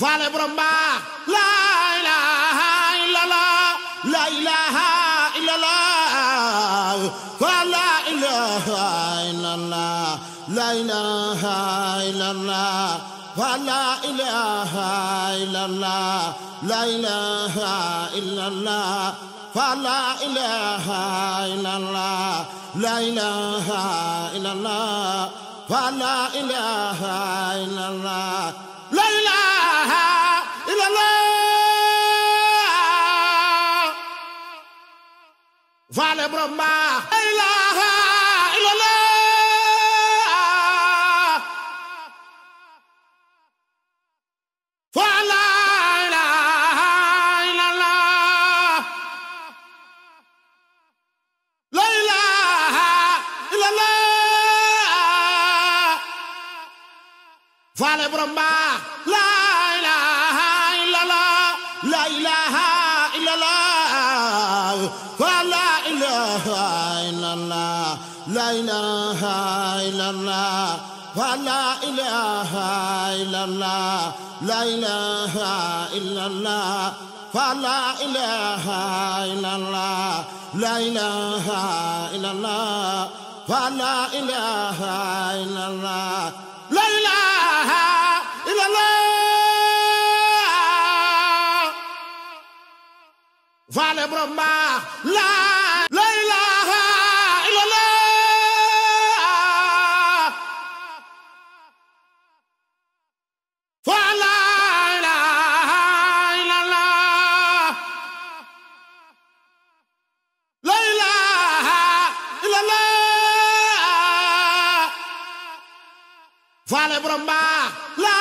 faale borom baax la ilaha illallah la ilaha illallah fa la ilaha illallah la ilaha illallah fa la ilaha illallah la ilaha illallah fa la ilaha illallah la ilaha illallah fa la ilaha illallah la ilaha illallah faale borom baax la ilaha illallah fa la ilaha illallah la ilaha illallah faale borom baax la ilaha illallah la ilaha illallah fa la ilaha illallah la ilaha illallah fa la ilaha illallah la ilaha illallah fa la ilaha illallah la ilaha illallah fa la ilaha illallah la ilaha illallah faale borom baax la ilaha illallah fa la ilaha illallah la ilaha illallah faale borom baax la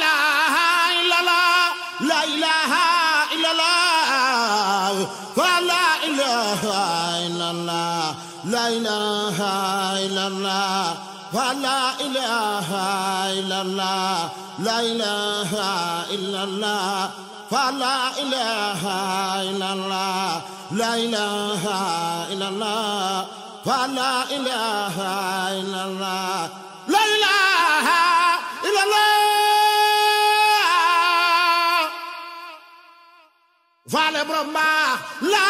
ilaha illallah la ilaha illallah fa la ilaha illallah la ilaha illallah fa la ilaha illallah la ilaha illallah fa la ilaha illallah la ilaha illallah fa la ilaha illallah la ilaha illallah faale borom baax la